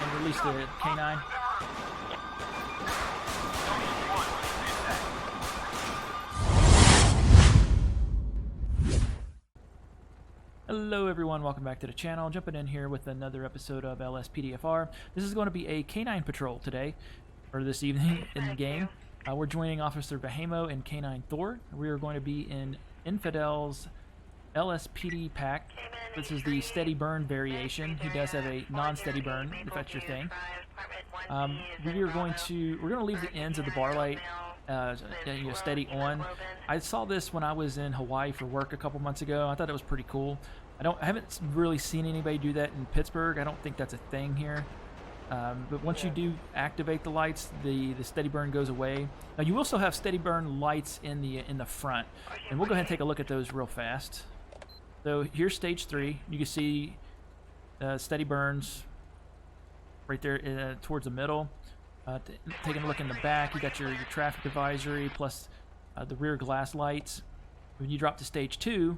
and release the K9. Hello everyone, welcome back to the channel. Jumping in here with another episode of LSPDFR. This is going to be a K9 patrol today, or this evening in the game. We're joining Officer Vehemo and K9 Thor. We are going to be in Infidel's LSPD pack. This is the steady burn variation. He does have a non-steady burn, if that's your thing. We're going to leave the ends of the bar light steady on. I saw this when I was in Hawaii for work a couple months ago. I thought it was pretty cool. I haven't really seen anybody do that in Pittsburgh. I don't think that's a thing here. But once you do activate the lights, the steady burn goes away. Now you also have steady burn lights in the front, and we'll go ahead and take a look at those real fast. So here's stage 3. You can see steady burns right there towards the middle. Taking a look in the back, you got your traffic advisory plus the rear glass lights. When you drop to stage 2,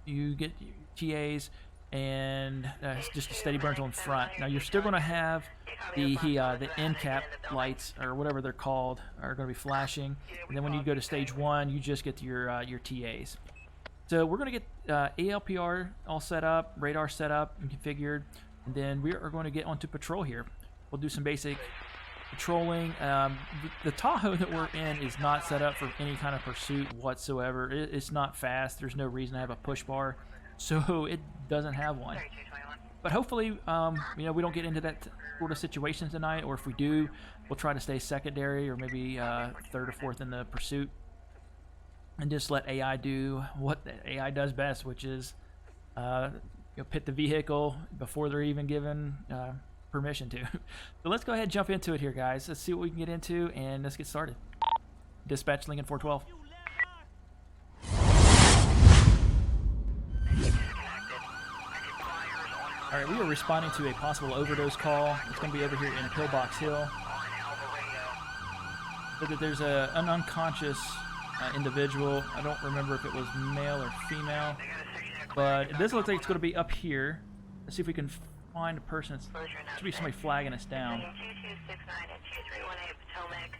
you get TAs and just the steady burns on front. Now you're still going to have the end cap lights, or whatever they're called, are going to be flashing. And then when you go to stage 1, you just get your TAs. So we're going to get ALPR all set up, radar set up and configured, and then we are going to get onto patrol here. We'll do some basic patrolling. The Tahoe that we're in is not set up for any kind of pursuit whatsoever. It's not fast. There's no reason to have a push bar, so it doesn't have one. But hopefully, we don't get into that sort of situation tonight, or if we do, we'll try to stay secondary or maybe third or fourth in the pursuit, and just let AI do what AI does best, which is pit the vehicle before they're even given permission to. So let's go ahead and jump into it here, guys. Let's see what we can get into, and let's get started. Dispatch Lincoln 412. Alright, we are responding to a possible overdose call. It's going to be over here in Pillbox Hill. So that there's an unconscious individual. I don't remember if it was male or female, but it does look like it's going to be up here. Let's see if we can find a person. It should be somebody flagging us down. 2269 and 2318 Potomac.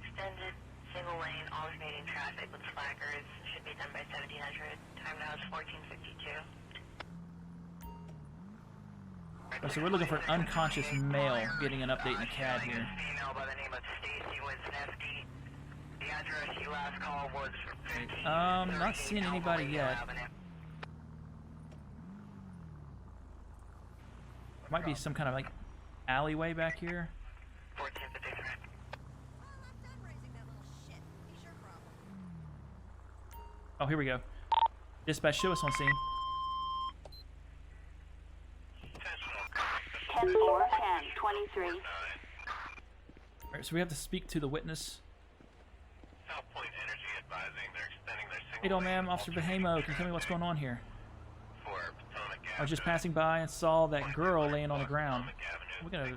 Extended single lane alternating traffic with flaggers. Should be done by 1700. Time now is 1452. So we're looking for an unconscious male, getting an update in the CAD here. Female by the name of Stacy Wisniewski. The address you last called was 15. Not seeing anybody yet. Might be some kind of like alleyway back here. 1453. Oh, here we go. Dispatch, show us on scene. 10-4, 10-23. Alright, so we have to speak to the witness. South Point Energy advising they're extending their Hey, single ma'am, Officer Vehemo, can you tell me what's going on here? for Potomac I was just passing by and saw that girl laying on the ground. We're gonna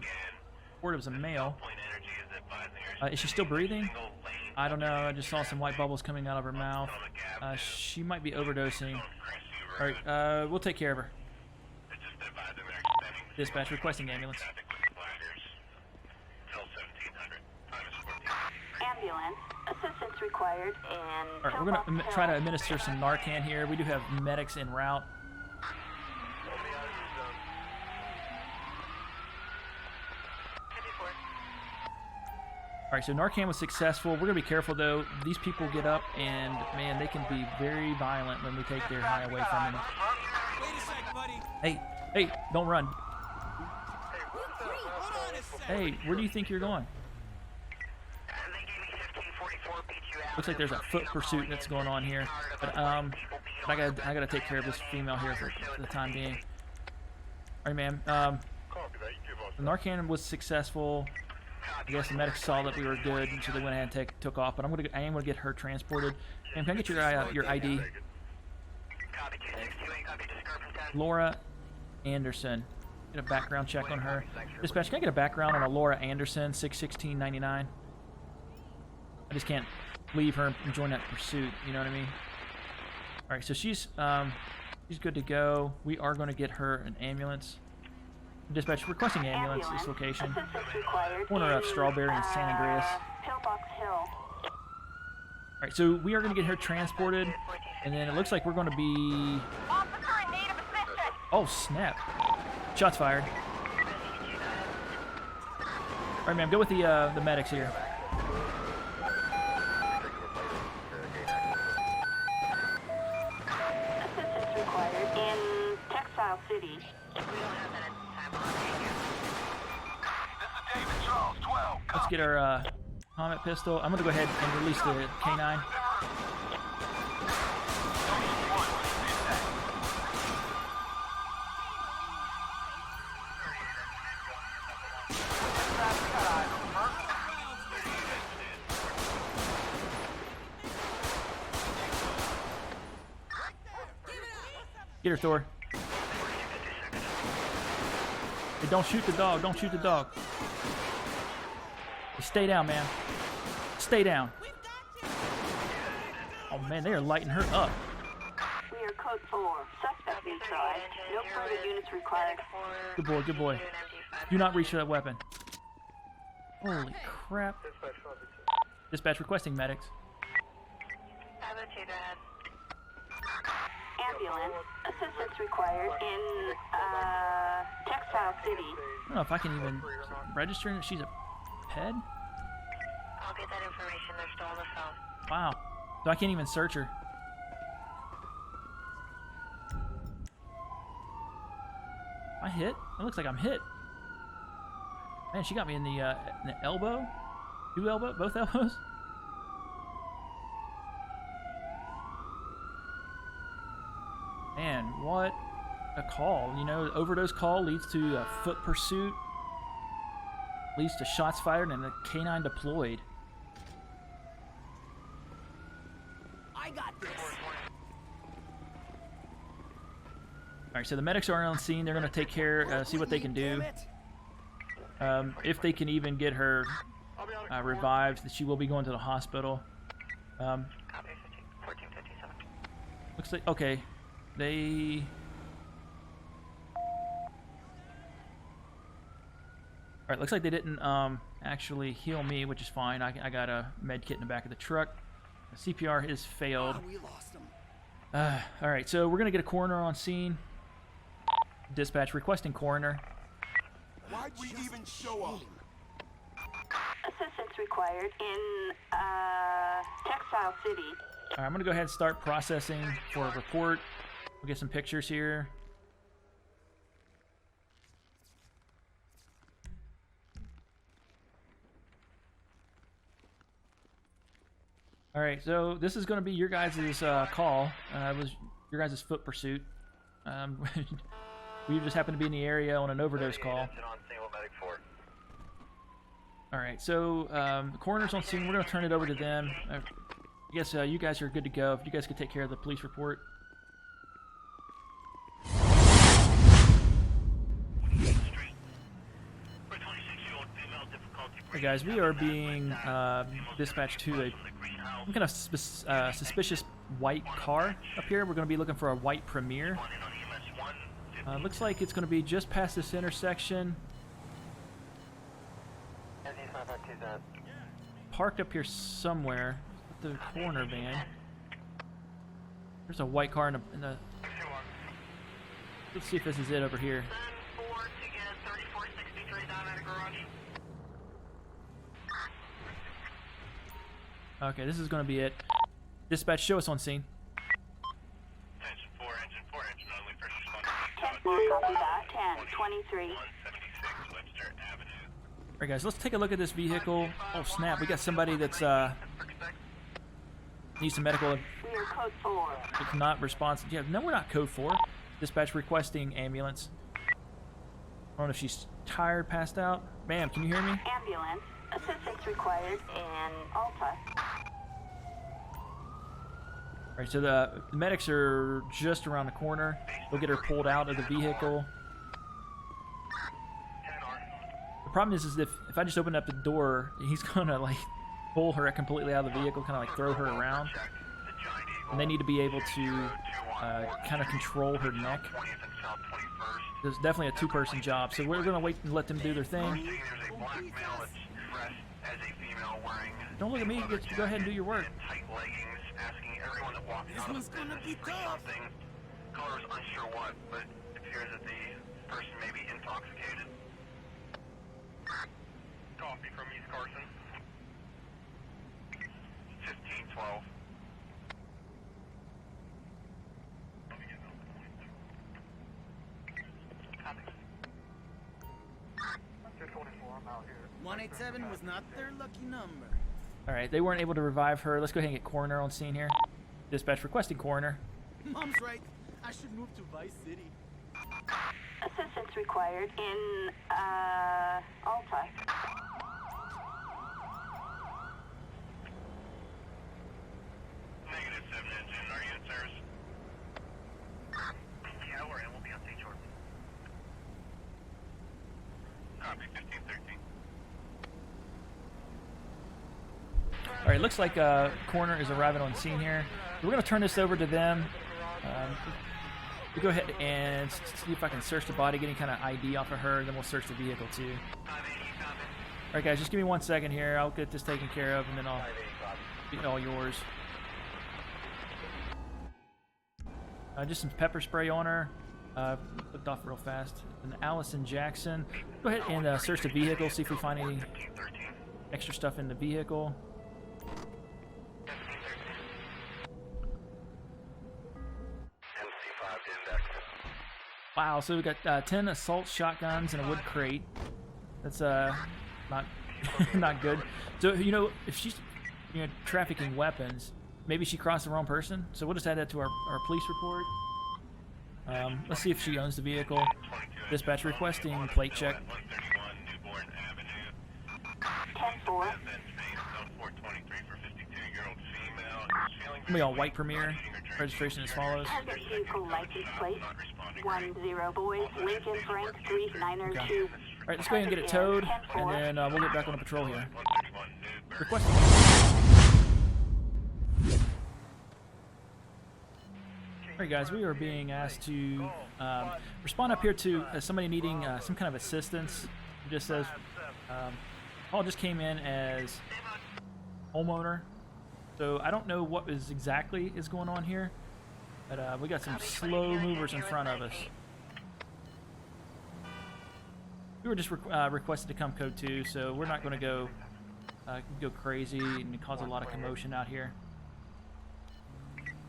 report it was a male. Point Energy is advising Is she still breathing? single lane I don't know. I just saw some white bubbles coming out of her mouth. She might be overdosing. Alright, we'll take care of her. they're just advising they're extending the Dispatch, requesting ambulance. traffic with flaggers till 1700. Time is 14. Ambulance. Assistance required in Alright, we're going to try to administer some Narcan here. We do have medics en route. Alright, so Narcan was successful. We're going to be careful, though. These people get up, and, man, they can be very violent when we take their high away from them. Wait a sec, buddy. Hey, don't run. Hold on a sec. Hey, where do you think you're going? They gave me 1544 BQ. Looks like there's a foot pursuit that's going on here. But I gotta take care of this female here for the time being. Alright, ma'am. The Narcan was successful. I guess the medics saw that we were good, so they went ahead and took off. But I am gonna get her transported. Ma'am, can I get your ID? Laura Anderson. Get a background check on her. Dispatch, can I get a background on a Laura Anderson, 61699? I just can't leave her and join that pursuit. You know what I mean? All right, so she's good to go. We are going to get her an ambulance. Dispatch requesting ambulance this location. Assistance required Corner of in, Strawberry and San Andreas. Pillbox Hill. Alright, so we are going to get her transported, and then it looks like we're going to be... Officer in need of assistance. Oh, snap. Shots fired. Alright, ma'am, go with the medics here. Assistance required in Textile City. We don't have that at the time. I'll take you. This is David Charles, 12. Let's get our Comet pistol. I'm going to go ahead and release the K9. Get her, Thor. Hey, don't shoot the dog. Don't shoot the dog. Hey, stay down, man. Stay down. Oh, man, they are lighting her up. We are code 4. Suspect neutralized. No further units required. Good boy, good boy. Do not reach for that weapon. Holy crap. Dispatch requesting medics. Have a two, go ahead. Ambulance. Assistance required in Textile City. I don't know if I can even register that she's a ped. I'll get that information. They're still on the phone. Wow. So I can't even search her. I hit? It looks like I'm hit. Man, she got me in the elbow. Both elbows. Man, what a call. You know, overdose call leads to a foot pursuit, leads to shots fired and a K9 deployed. I got this. Alright, so the medics are on scene. They're going to take care, see what they can do. If they can even get her revived, she will be going to the hospital. Copy 1457. Looks like, okay, they... Alright, looks like they didn't actually heal me, which is fine. I got a med kit in the back of the truck. The CPR has failed. We lost him. Alright, so we're going to get a coroner on scene. Dispatch requesting coroner. Why'd we even show up? Assistance required in Textile City. Alright, I'm going to go ahead and start processing for a report. We'll get some pictures here. Alright, so this is going to be your guys' call. It was your guys' foot pursuit. We just happened to be in the area on an overdose call. Alright, so the coroner's on scene. We're going to turn it over to them. I guess you guys are good to go. If you guys could take care of the police report. Hey guys, we are being dispatched to a kind of suspicious white car up here. We're going to be looking for a white Premier. Looks like it's going to be just past this intersection. Parked up here somewhere. The corner van. There's a white car in the. Let's see if this is it over here. Okay, this is going to be it. Dispatch, show us on scene. Engine 4, engine only first 10-4, copy that. 10-23. 176 Webster Avenue. Alright guys, let's take a look at this vehicle. Oh snap, we got somebody that's needs some medical. We are code 4. It's not responsive. Yeah, no, we're not code 4. Dispatch requesting ambulance. I don't know if she's tired, passed out. Ma'am, can you hear me? Ambulance. Assistance required in Alta. Alright, so the medics are just around the corner. We'll get her pulled out of the vehicle. The problem is if I just open up the door, he's gonna like pull her completely out of the vehicle, kind of like throw her around. And they need to be able to kind of control her neck. There's definitely a two-person job, so we're gonna wait and let them do their thing. There's a black male that's dressed as a female wearing Don't look at me. Go ahead and do your work. tight leggings, asking everyone that walks This out of one's gonna business be for tough. something. Caller is unsure what, but it appears that the person may be intoxicated. Coffee from East Carson. 1512. Copy. 224, I'm out here. 187 was not their lucky number. All right, they weren't able to revive her. Let's go ahead and get coroner on scene here. Dispatch requesting coroner. Mom's right. I should move to Vice City. Assistance required in, Alta. Negative 7 engine, are you in service? Yeah, we're in. We'll be on stage shortly. Copy, 1513. All right, looks like coroner is arriving on scene here. We're gonna turn this over to them. We'll go ahead and see if I can search the body, get any kind of ID off of her, and then we'll search the vehicle too. 580, copy. All right, guys, just give me 1 second here. I'll get this taken care of, and then I'll 580, copy. get all yours. Just some pepper spray on her. Looked off real fast. And Allison Jackson. Go ahead and search the vehicle, see if we find any 1513. extra stuff in the vehicle. 1513. MC5 to index. Wow, so we got 10 assault shotguns and a wood crate. That's not not good. So you know, if she's trafficking weapons, maybe she crossed the wrong person. So we'll just add that to our police report. Let's see if she owns the vehicle. Dispatch requesting plate check. 131 Newborn Avenue. 10-4. Then space zone 423 for 52-year-old female. We all white Premier. Registration as follows. Target vehicle license plate. Not responding. 10 boys. Lincoln Frank 3902. All right, let's go ahead and get it towed, and then we'll get back on the patrol here. 131 Newburgh. Requesting. Alright guys, we are being asked to respond up here to somebody needing some kind of assistance. It just says, call just came in as homeowner. So I don't know what exactly is going on here, but we got some slow movers in front of us. We were just requested to come code 2, so we're not going to go crazy and cause a lot of commotion out here.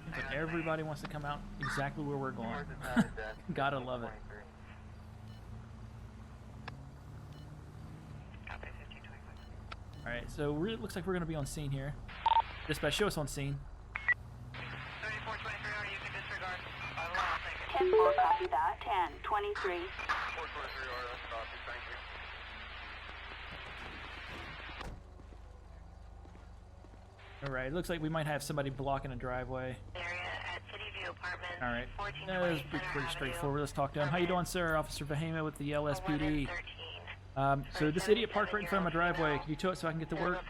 But everybody wants to come out exactly where we're going. Gotta love it. Copy, 1525. Alright, so it looks like we're going to be on scene here. Dispatch, show us on scene. 3423, or you can disregard. I will take it. 10-4, copy that. 10-23. 423 RS copy, thank you. Alright, looks like we might have somebody blocking a driveway. Area at City View Apartments. Alright, 1420 that is pretty Center straightforward. Let's talk to him. How you doing, sir? Officer Vehemo with the LSPD. 1113. So this idiot parked right in front of my driveway. Can you tow it so I can get to work?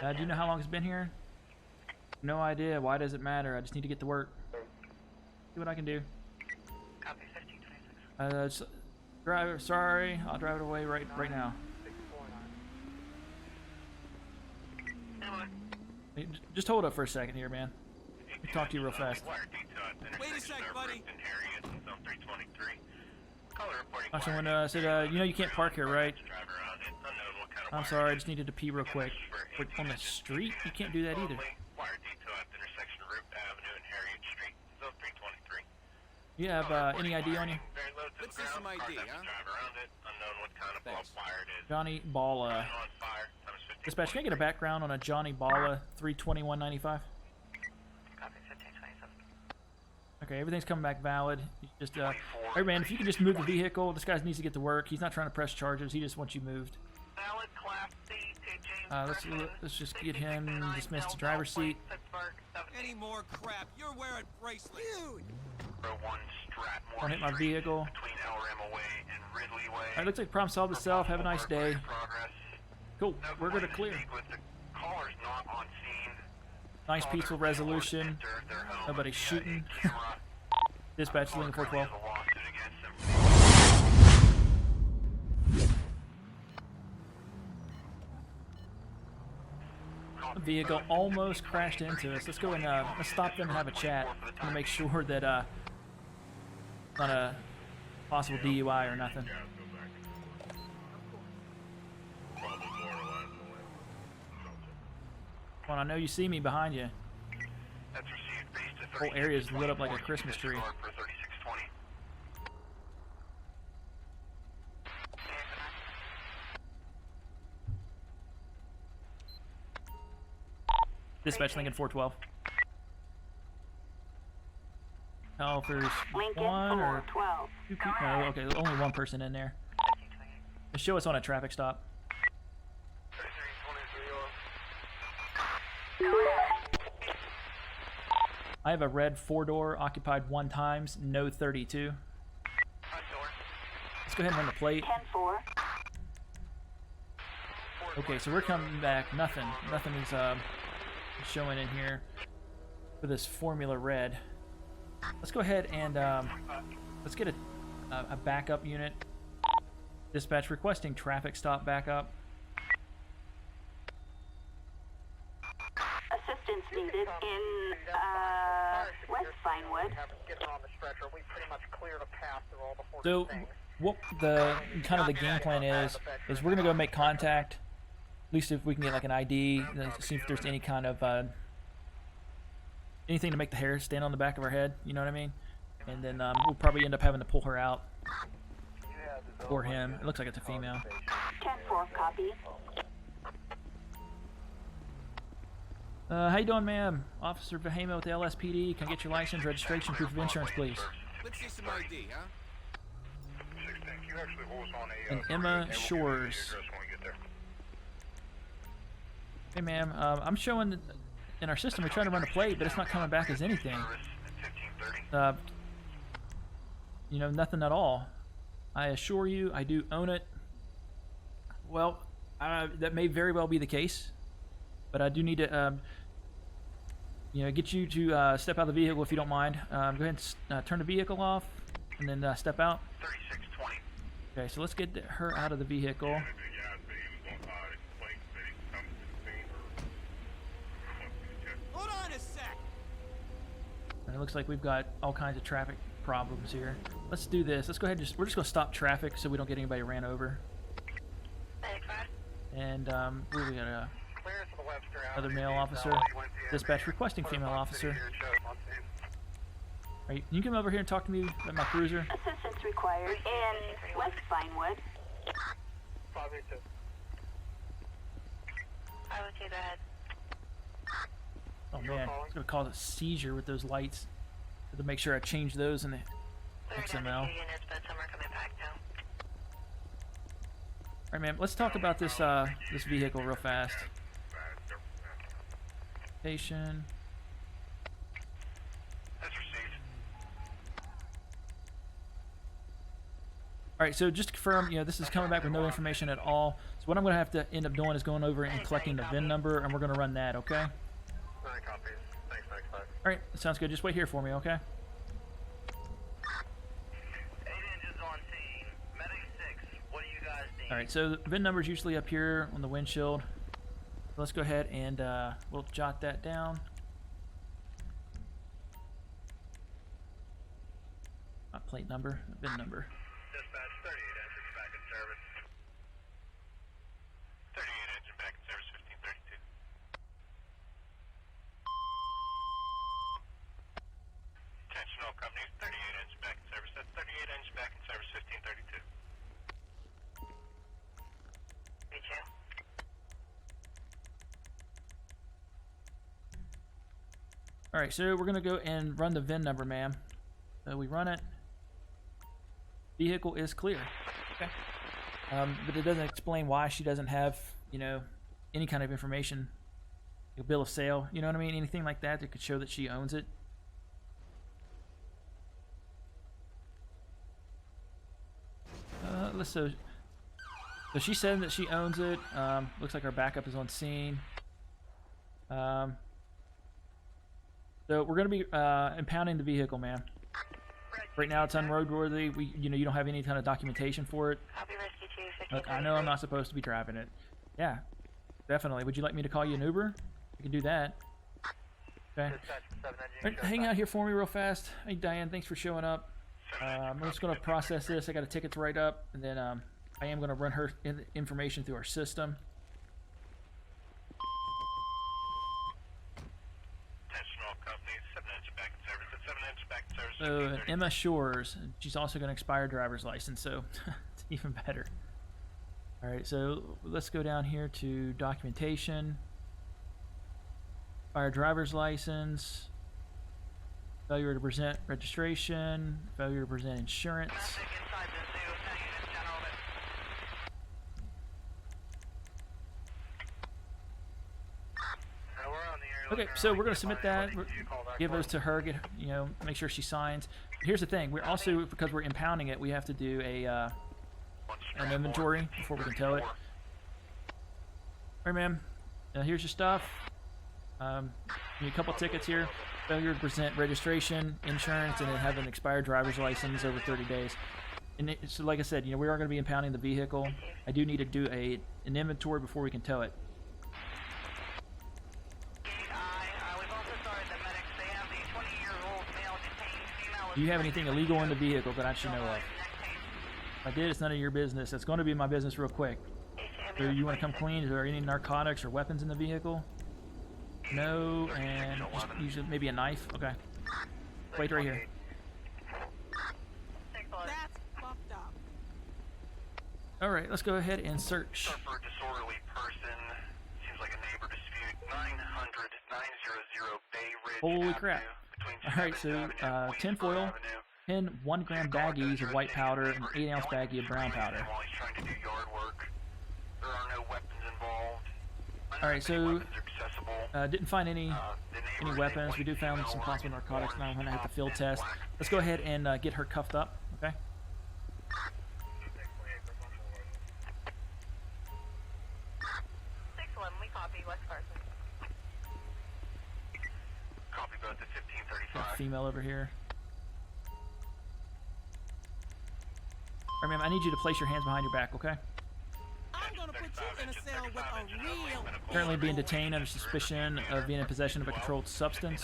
Do you know how long it's been here? No idea. Why does it matter? I just need to get to work. See what I can do. Copy, 1526. Driver, sorry. I'll drive it away right now. Hey, just hold up for a second here, man. Let me talk to you real fast. Wait a sec, buddy. Actually, when I said, you know you can't park here, right? I'm sorry, I just needed to pee real quick. But on the street? You can't do that either. You have any ID on you? Let's see some ID, huh? Thanks. Johnny Balla. Dispatch, can I get a background on a Johnny Balla 32195? Copy, 1527. Okay, everything's coming back valid. You just, hey man, if you could just move the vehicle, this guy needs to get to work. He's not trying to press charges. He just wants you moved. Valid Class C to James Let's just get him dismissed to driver's seat. Any more crap? You're wearing bracelets. Dude. Don't hit my vehicle. Alright, looks like problem solved itself. Have a nice day. Cool, we're gonna clear. Nice peaceful resolution. Nobody shooting. Dispatch, Lincoln 412. A vehicle almost crashed into us. Let's go and let's stop them and have a chat to make sure that not a possible DUI or nothing. Come on, I know you see me behind you. That's received base to The whole area is lit up like a Christmas tree. For 3620. Dispatch Lincoln 412. Oh, there's Lincoln one or 412. two people. No, okay, there's only one person in there. They show us on a traffic stop. 3320. I have a red 4-door occupied 1 times, no 32. Let's go ahead and run the plate. 10-4. Okay, so we're coming back. Nothing is showing in here for this Formula Red. Let's go ahead and let's get a backup unit. Dispatch requesting traffic stop backup. Assistance needed in West Vinewood. So what the kind of the game plan is we're gonna go make contact. At least if we can get like an ID, see if there's any kind of anything to make the hair stand on the back of our head. You know what I mean? And then we'll probably end up having to pull her out or him. It looks like it's a female. 10-4, copy. How you doing, ma'am? Officer Vehemo with the LSPD. Can I get your license, registration, proof of insurance, please? Let's see some ID, huh? 16, can you actually hold us on a... And Emma Shores. Hey, ma'am. I'm showing in our system we're trying to run a plate, but it's not coming back as anything. You know, nothing at all. I assure you, I do own it. Well, that may very well be the case, but I do need to, you know, get you to step out of the vehicle if you don't mind. Go ahead and turn the vehicle off, and then step out. 3620. Okay, so let's get her out of the vehicle. Hold on a sec. And it looks like we've got all kinds of traffic problems here. Let's do this. Let's go ahead and we're just going to stop traffic so we don't get anybody ran over. 95. And we got another male officer. Dispatch requesting female officer. Can you come over here and talk to me about my cruiser? Assistance required in West Vinewood. 582. I would say that. Oh man, it's going to cause a seizure with those lights. I have to make sure I change those in the Cleared down XML. the 2 units, but some are coming back now. Alright, ma'am, let's talk about this this vehicle real fast. Station. That's received. Alright, so just to confirm, you know, this is coming back with no information at all. So what I'm going to have to end up doing is going over and collecting the VIN number, and we're going to run that, okay? 9 copies. Thanks, 95. Alright, sounds good. Just wait here for me, okay? 8 engines on scene. Medic 6. What do you guys need? Alright, so the VIN number is usually up here on the windshield. Let's go ahead and we'll jot that down. Not plate number, VIN number. Dispatch 38 engines back in service. 38 engine back in service, 1532. Attention all companies, 38 engine back in service. That's 38 engine back in service, 1532. Reach you. Alright, so we're going to go and run the VIN number, ma'am. So we run it. Vehicle is clear. Okay. But it doesn't explain why she doesn't have, you know, any kind of information. A bill of sale, you know what I mean? Anything like that that could show that she owns it. So she said that she owns it. Looks like our backup is on scene. So we're going to be impounding the vehicle, ma'am. Right now it's unroadworthy. You know, you don't have any kind of documentation for it. Copy Rescue 2, 15. Look, I know I'm not supposed to be driving it. Yeah, definitely. Would you like me to call you an Uber? You can do that. Okay. Alright, hang out here for me real fast. Hey, Diane, thanks for showing up. I'm just going to process this. I got a ticket to write up, and then I am going to run her information through our system. So, and Emma Shores, she's also got an expired driver's license, so it's even better. Alright, so let's go down here to documentation. Expired driver's license. Failure to present registration. Failure to present insurance. Okay, so we're going to submit that, give those to her, get, you know, make sure she signs. Here's the thing, we're also, because we're impounding it, we have to do a an inventory before we can tow it. Alright, ma'am, here's your stuff. You need a couple tickets here. Failure to present registration, insurance, and then have an expired driver's license over 30 days. And so like I said, you know, we are going to be impounding the vehicle. I do need to do an inventory before we can tow it. Do you have anything illegal in the vehicle that I should know of? If I did, it's none of your business. It's going to be my business real quick. So you want to come clean? Is there any narcotics or weapons in the vehicle? No, and just usually maybe a knife. Okay. Wait right here. That's fucked up. All right, let's go ahead and search. For a disorderly person, seems like a neighbor dispute. 900-900 Bay Ridge Holy Avenue, crap. between Alright, so Avenue, tinfoil, Avenue. 10 1-gram baggies of white powder, and 8-ounce baggie of brown powder. While he's trying to do yard work. There are no weapons involved. Alright, so Weapons are accessible. didn't find any The neighbor weapons. We do found some possible narcotics, and I'm going to have to field test. Let's go ahead and get her cuffed up, okay? We copy West Carson. Copy both at 1535. Got a female over here. Alright, ma'am, I need you to place your hands behind your back, okay? I'm gonna put you in a cell with a real. Currently being detained under suspicion of being in possession of a controlled substance.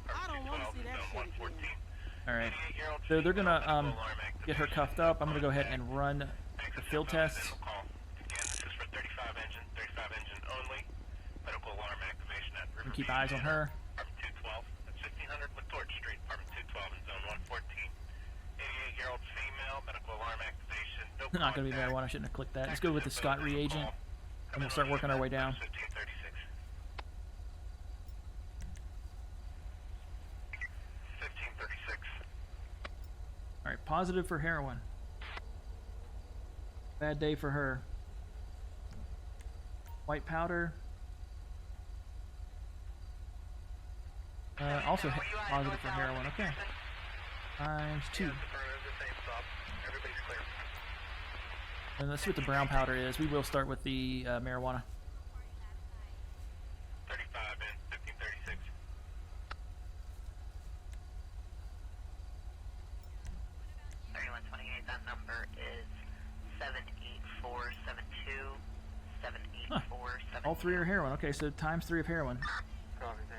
I don't want to see that shit again. Alright, so they're going to get her cuffed up. I'm going to go ahead and run the field tests. Again, this is for 35 engine only. Medical alarm activation at River And keep eyes on her. Apartment 212. That's 1500 LaTorch Street, Apartment 212 in Zone 114. 88-year-old female, medical alarm activation. No Not going to be marijuana. I shouldn't have clicked that. Let's go with the Scott reagent, and we'll start working our way down. 1536. 1536. Alright, positive for heroin. Bad day for her. White powder. Also positive for heroin. Okay. ×2. And let's see what the brown powder is. We will start with the marijuana. 35 and 1536. That number is 78472. 78472. All three are heroin. Okay, so ×3 of heroin.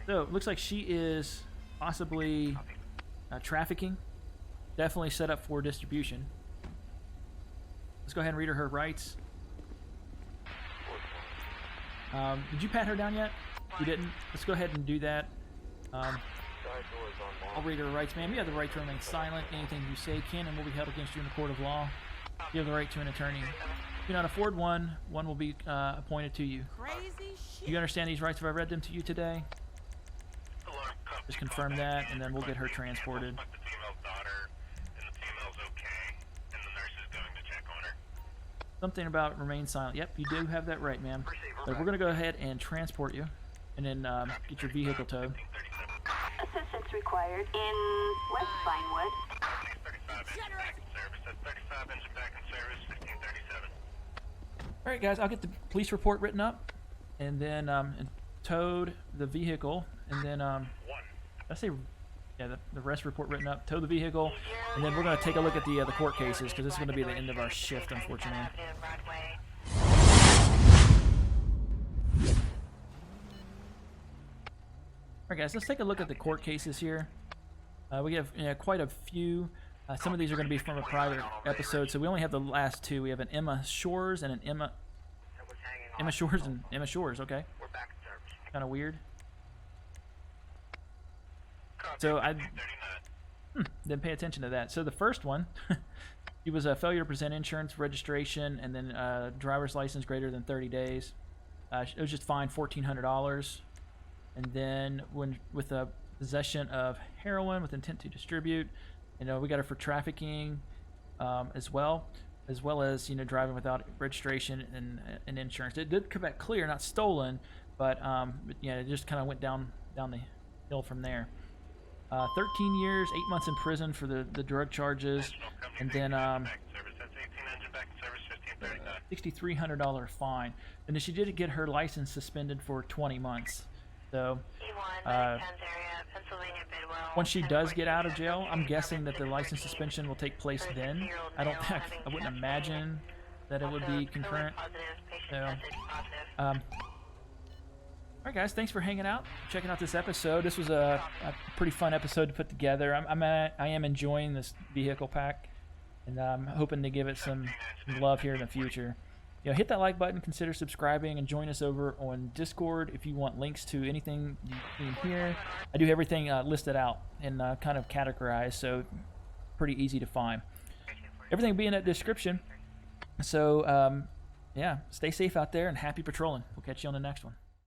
So it looks like she is possibly trafficking. Definitely set up for distribution. Let's go ahead and read her rights. Did you pat her down yet? You didn't? Let's go ahead and do that. I'll read her rights, ma'am. You have the right to remain silent. Anything you say can and will be held against you in a court of law. You have the right to an attorney. If you cannot afford one, one will be appointed to you. Crazy shit. You understand these rights if I read them to you today? Just confirm that, and then we'll get her transported. The female's daughter, and the female's okay, and the nurse is going to check on her. Something about remain silent. Yep, you do have that right, ma'am. So we're going to go ahead and transport you, and then get your vehicle towed. Assistance required in West Vinewood. 35 engine back in service. That's 35 engine back in service, 1537. All right, guys, I'll get the police report written up, and then and towed the vehicle, and then I say, yeah, the arrest report written up, tow the vehicle, and then we're going to take a look at the court cases because this is going to be the end of our shift, unfortunately. Alright guys, let's take a look at the court cases here. We have quite a few. Some of these are going to be from a private episode, so we only have the last two. We have an Emma Shores and an Emma Shores and Emma Shores, okay. We're back in service. Kind of weird. So I didn't pay attention to that. So the first one, he was a failure to present insurance registration and then driver's license greater than 30 days. It was just fined $1,400. And then with a possession of heroin with intent to distribute, we got her for trafficking as well as driving without registration and insurance. It did come back clear, not stolen, but it just kind of went down the hill from there. 13 years, 8 months in prison for the drug charges, and then $6,300 fine. And then she did get her license suspended for 20 months. So once she does get out of jail, I'm guessing that the license suspension will take place then. I wouldn't imagine that it would be concurrent. So, alright guys, thanks for hanging out, checking out this episode. This was a pretty fun episode to put together. I am enjoying this vehicle pack, and I'm hoping to give it some love here in the future. Hit that like button, consider subscribing, and join us over on Discord if you want links to anything you see here. I do everything listed out and kind of categorized, so pretty easy to find. Everything will be in that description. So, yeah, stay safe out there and happy patrolling. We'll catch you on the next one.